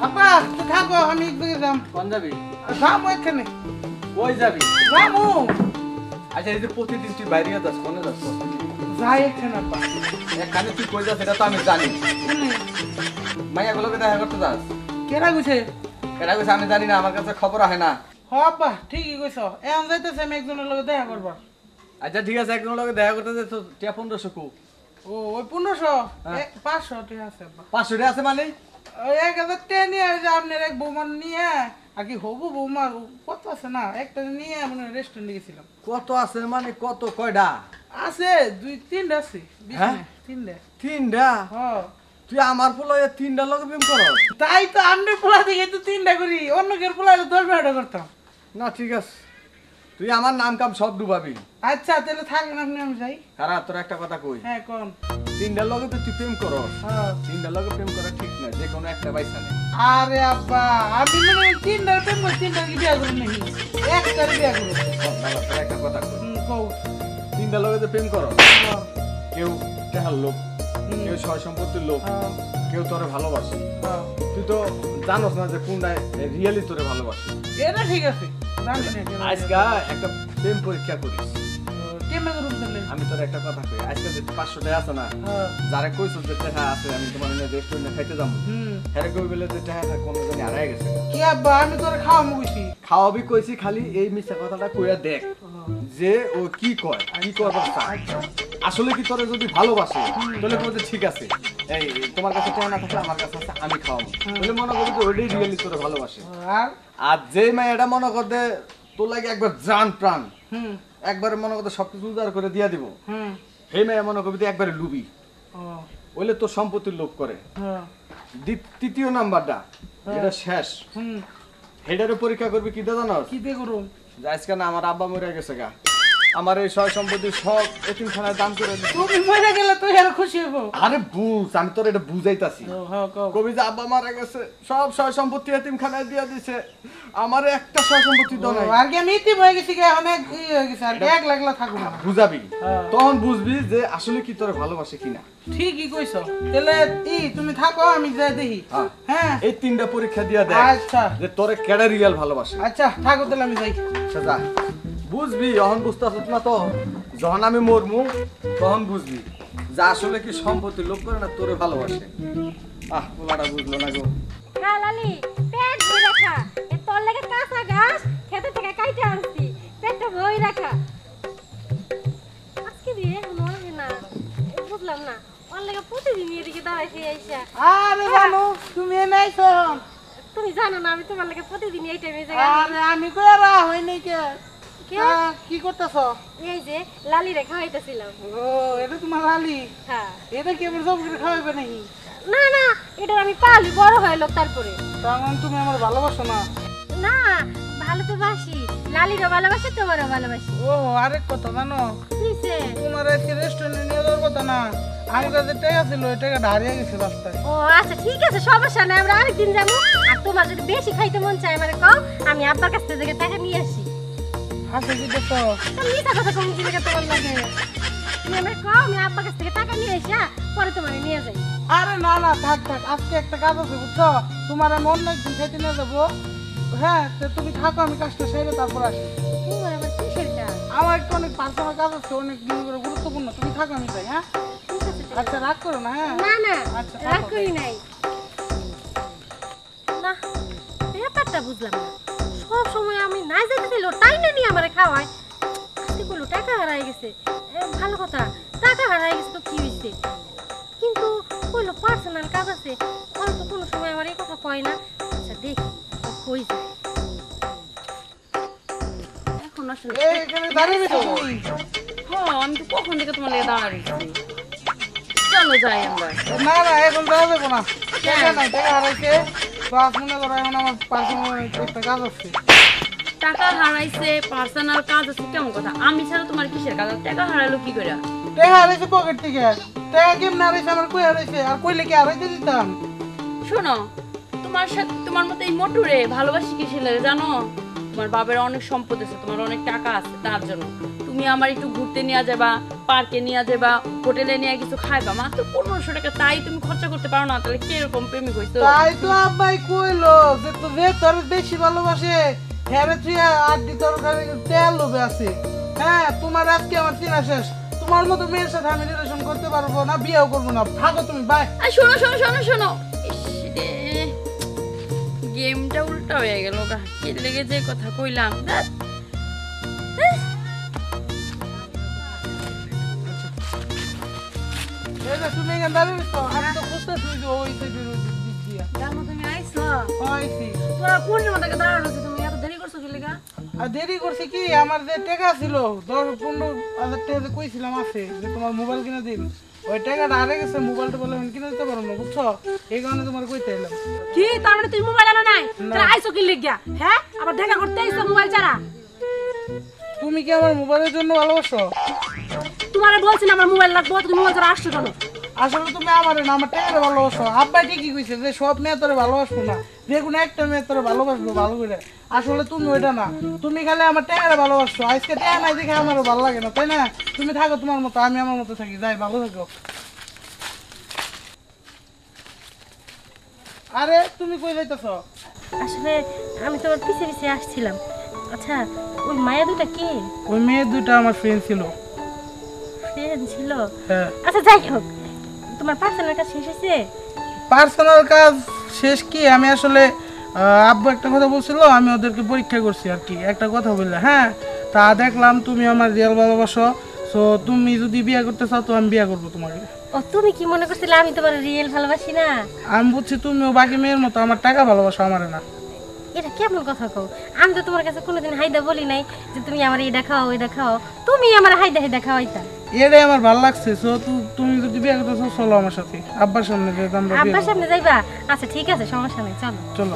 আপা তুই থাকো আমি একদিকে যাম। কোন যাবি? যাবো এখানে। কই যাবি? যাবো। আচ্ছা এই যে প্রতিদিন তুই বাইরে যাস কোনে যাস? যাই এখানে আপা। এখানে তুই কই যাস সেটা তো আমি জানি। মাইয়াগুলোকে দেখা করতে যাস? কেরা গুছে? কেডা কইছে আমি জানি না, আমার কাছে খবর হয় না। হ আপা ঠিকই কইছ। এখন যাইতেছে আমি একজনের লগে দেখা করবা। আচ্ছা ঠিক আছে, একজনের লগে দেখা করতে যাস তো টিয়া 1500 কো। ও ওই 1500 হ্যাঁ। 500 টাকা আছে আপা। 500 টাকা আছে মানে? ওই 1000 টাকা নিয়ে ওই যে আপনার এক বৌমার নিয়ে আর কি হবু বৌমার কত আছে না একটা নিয়ে মানে রেস্টুরেন্টে গেছিলাম। কত আছে মানে কত কয়টা? আছে 2-3টা আছে। হ্যাঁ? 3টা। তিনটা? হ্যাঁ তুই আমার ফুলায় তিনটা লগে প্রেম করস? তাই তো আমরা পোলা থেকে তো 3টা করি, অন্য কেউ পোলা 10-12টা করতাম। না ঠিক আছে, তুই আমার নাম কাম সব ডুবাবি। আচ্ছা তাহলে থাকেন আপনি, আমি যাই। কারা তোর একটা কথা কই, হ্যাঁ কোন? তিনটা লগে তো তুই প্রেম করস, হ্যাঁ। তিনটা লগে প্রেম করা ঠিক না, যে কোনো একটা বাইসা নে। আরে আব্বা আমি মানে 3টার প্রেম করি, 3টার কি বিয়া করি নাকি? একটার বিয়া করি। বাবা, তোর একটা কথা কই, কও। তিনটা লগে তো প্রেম করস, হ্যাঁ, কেউ টেহার লোক, কেউ সয় সম্পত্তির লোক, হ্যাঁ, কেউ তোরে ভালোবাসে। হ্যাঁ। তুই তো জানোস না যে কোনটায় রিয়েলি তোরে ভালোবাসে। এটা ঠিক আছে, জানি না কেন। আজকে একটা প্রেম পরীক্ষা করিস। কেমনে করুন তাহলে? আমি তোর একটা কথা কই, আজকে যে 500 টাকা আছে না, হ্যাঁ। যারা কইছস যে টাকা আছে আমি তোমার রেস্টুরেন্টে খাইতে যাবো, হুম। হ্যাঁ কই বলে যে টাকা কোনো জানি হারায় গেছে। কি আব্বা আমি তোর খাওয়ামু কইছি। খাওয়াবি কইছি, খালি এই মিথ্যা কথাটা কইয়া দেখ যে ও কি কয়, কি করবার চায়। আসলে কি তোরে যদি ভালোবাসে তাহলে বলতে ঠিক আছে, এই তোমার কাছে টাকা না থাকলে আমার কাছে আছে, আমি খাওয়াবো, তাহলে মনে করি যে ওইটাই রিয়েলি তোরে ভালোবাসে। আর আর যে মাইয়াটা মনে করতে তোর লাগে একবার জান প্রাণ, হুম একবারে মনে করতে সবকিছু উদার করে দিয়া দিব, হুম। সেই মাইয়া মনে করবি তুই একবারে লুবি, ও ওইলে তোর সম্পত্তির লোভ করে। হ্যাঁ। তৃতীয় নাম্বারটা যেটা শেষ, হুম। হেডারে পরীক্ষা করবি কি জানোস? কি দিয়ে করুন? আজকে না আমার আব্বা মরে গেছে গা, আমার এই সয় সম্পত্তি সব এতিমখানায় দান করে দিছে। তুমি মরে গেলে তুই আর খুশি হবো। আরে বুঝ, আমি তোর এটা বুঝাইতাছি। হ্যাঁ কও। কবি যে আব্বা মারা গেছে, সব সয় সম্পত্তি এতিমখানায় দিয়া দিছে, আমার একটা সয় সম্পত্তি তো নাই। আর কি আমি ইতিম হয়ে গেছি, অনেক হয়ে গেছে, আর কি এক লাগলা থাকুন না। বুঝাবি, হ্যাঁ। তখন বুঝবি যে আসলে কি তোরে ভালোবাসে কিনা। ঠিকই কইছো। তাহলে তুমি থাকো, আমি যাই দেখি। হ্যাঁ। হ্যাঁ এই তিনটা পরীক্ষা দিয়া দেখ আচ্ছা যে তোরে কেডা রিয়াল ভালোবাসে। আচ্ছা থাকো তাহলে আমি যাই। আচ্ছা যা, বুঝবি যখন বুঝতেছ না, তো যখন আমি মরমু তখন বুঝবি যে আসলে কি সম্পত্তি লোভ করে না তোরে ভালোবাসে। পোলাটা বুঝলো না গো। খা লালি, পেট ভরে খা। এ তোর লাগে কাঁচা ঘাস খেতে থেকে কাইটে আনছি, পেটটা ভরে রাখা। আজকে দিয়ে এখন হয় না, বুঝলাম না ওর লাগে প্রতিদিন এদিকে দাঁড়াইছে আইসা। আরে জানো তুমি এনে আইছো। তুমি জানো না আমি তোমার লাগে প্রতিদিন এই টাইমে জায়গা আরে আমি কই আর হই নাই কে? কি করতেছো? এই যে লালি রে খাওয়াইতেছিলাম। ও এটা তোমার লালি? হ্যাঁ। এটা কি আমার সব করে খাওয়াবে নাকি? না না, এটা আমি পালি বড় হইলো তারপরে। তার মানে তুমি আমার ভালোবাসো না? না, ভালো তো বাসি, লালিরও ভালোবাসি তোমারও ভালোবাসি। ও আরেক কথা জানো, কিসে? তোমার আজকে রেস্টুরেন্টে নিয়ে যাওয়ার কথা না, আমার কাছে টাকা ছিল, ওই টাকাটা হারিয়ে গেছে রাস্তায়। ও আচ্ছা ঠিক আছে, সমস্যা নাই, আমরা আরেকদিন যাবো। আর তোমার যদি বেশি খাইতে মন চায় মানে কও, আমি আব্বার কাছ থেকে টাকা নিয়ে আসি। হাসে কি দেখো? তুমি মিথ্যা কথা কম কি লাগে তোমার লাগে? তুমি আমার কও, আমি আব্বার কাছ থেকে টাকা নিয়ে আসি, পরে তোমার নিয়ে যাই। আরে না না থাক থাক, আজকে একটা কাজ আছে বুঝছো, তোমার আমি অন্য একদিন খাইতে নিয়ে যাবো। হ্যাঁ তো তুমি থাকো, আমি কাজটা সেরে তারপর আসি। তোমার আবার কিসের কাজ? আমার একটু অনেক পার্সোনাল কাজ আছে, অনেক দিন করে গুরুত্বপূর্ণ, তুমি থাকো আমি যাই। হ্যাঁ ঠিক আছে, ঠিক আছে। আচ্ছা রাগ করো না। হ্যাঁ না না, আচ্ছা, রাগ থাকো। করি নাই। না, ব্যাপারটা বুঝলাম না। সব সময় আমি না যেতে দিল তাই না নিয়ে আমারে খাওয়ায়। আজকে বললো টাকা হারাই গেছে, ভালো কথা, টাকা হারাই গেছে তো কি হয়েছে, কিন্তু বললো পার্সোনাল কাজ আছে, ওরা তো কোনো সময় আমার এই কথা কয় না। আচ্ছা দেখি ও কই যায়। এখন আসলে এখানে দাঁড়িয়ে রয়েছো তুমি? হ্যাঁ, আমি তো কখন থেকে তোমার লেগে দাঁড়া রয়েছি। চলো যাই আমরা। না না এখন যাওয়া যাবো না, টাকা নাই, টাকা হারাইছে। বাস মনে করো এখন আমার পার্সোনাল একটা কাজ আছে। টাকা হারাইছে, পার্সোনাল কাজ আছে, কেমন কথা? আমি ছাড়া তোমার কিসের কাজ? আর টাকা হারালো কি করে? টাকা হারাইছে পকেট থেকে। টাকা কেমন হারাইছে, আমার কই হারাইছে, আর কইলে কি হারাইতে দিতাম? শোনো, তোমার সাথে তোমার মতো এই মোটুরে ভালোবাসি কিসের লাগে জানো? তোমার বাবার অনেক সম্পদ আছে, তোমার অনেক টাকা আছে, তার জন্য তুমি আমার একটু ঘুরতে নিয়ে যাবা, পার্কে নিয়ে যাবা, হোটেলে নিয়ে কিছু খাইবা, মাত্র 1500 টাকা, তাই তুমি খরচা করতে পারো না? তাহলে কিরকম প্রেমিক হইছো? তাই তো আব্বাই কইলো যে তো যে তোর বেশি ভালোবাসে হ্যাঁ তুই আড্ডি তোর তেল লোভে আছে। হ্যাঁ তোমার আজকে আমার চিনা শেষ, তোমার মতো মেয়ের সাথে আমি রিলেশন করতে পারবো না, বিয়েও করবো না, থাকো তুমি বাই। আর শোনো শোনো শোনো শোনো, ইস রে, গেমটা উল্টা হয়ে গেল গা, কি লেগে যে কথা কইলাম। এই যে তুমি এখানে দাঁড়িয়ে রইছো, আমি তো খুঁজতেছি যে ওই সাইডের ওই দিক দিয়া। জানো তুমি আইছো হয়ছি। তোরা কোন মতো দাঁড়ানো আছো, তুমি এত দেরি করছো কি লাগা? আর দেরি করছি কি, আমার যে টাকা ছিল 10-15,000 টাকা যে কইছিলাম আছে যে তোমার মোবাইল কিনে দিন, ওই টাকাটা হারে গেছে, মোবাইলটা বলে আমি কিনে দিতে পারবো না, বুঝছো? এই কারণে তোমার কইতে এলাম। কি তার মানে তুই মোবাইল আনো নাই? তাহলে আইছো কি লাগা? হ্যাঁ আবার দেখা করতে আইছো মোবাইল ছাড়া? তুমি কি আমার মোবাইলের জন্য ভালোবাসো? তোমারে বলছি না আমার মোবাইল লাগবে, তুমি মোবাইল ছাড়া আসছো কেন? আসলে তুমি আমারে না, আমার টাকারে ভালোবাসো। আব্বা ঠিকই কইছে যে সব মেয়ে তোরে ভালোবাসবো না, যে কোনো একটা মেয়ে তোরে ভালোবাসবো ভালো করে। আসলে তুমি ওইটা না, তুমি খালি আমার টাকারে ভালোবাসছো। আজকে টাকা নাই দেখে আমারও ভালো লাগে না, তাই না? তুমি থাকো তোমার মতো, আমি আমার মতো থাকি, যাই, ভালো থাকো। আরে তুমি কই যাইতেছো? আসলে আমি তোমার পিছে পিছে আসছিলাম। আচ্ছা ওই মায়া দুটা কে? ওই মেয়ে দুটো আমার ফ্রেন্ড ছিল। ফ্রেন্ড ছিল? হ্যাঁ। আচ্ছা যাই হোক, তোমার পার্সোনাল কাজ শেষ হয়েছে? পার্সোনাল কাজ শেষ কি, আমি আসলে আব্বু একটা কথা বলছিল, আমি ওদেরকে পরীক্ষা করছি আর কি, একটা কথা বললে। হ্যাঁ, তা দেখলাম তুমি আমার রিয়েল ভালোবাসো, সো তুমি যদি বিয়ে করতে চাও তো আমি বিয়ে করবো তোমাকে। ও তুমি কি মনে করছিলে আমি তোমার রিয়েল ভালোবাসি না? আমি বুঝছি তুমিও বাকি মেয়ের মতো আমার টাকা ভালোবাসো, আমার না। এটা কেমন কথা কও? আমি তো তোমার কাছে কোনোদিন হাইদা বলি নাই যে তুমি আমার এটা খাও ওইটা খাও, তুমি আমার হাইদা হাইদা খাওয়াইতা। এটাই আমার ভালো লাগছে, সো তুমি যদি বিয়ে করতে চাও চলো আমার সাথে, আব্বার সামনে যেহেতু আমরা বিয়ে আব্বার করবো। সামনে যাইবা? আচ্ছা ঠিক আছে, সমস্যা নেই, চলো। চলো।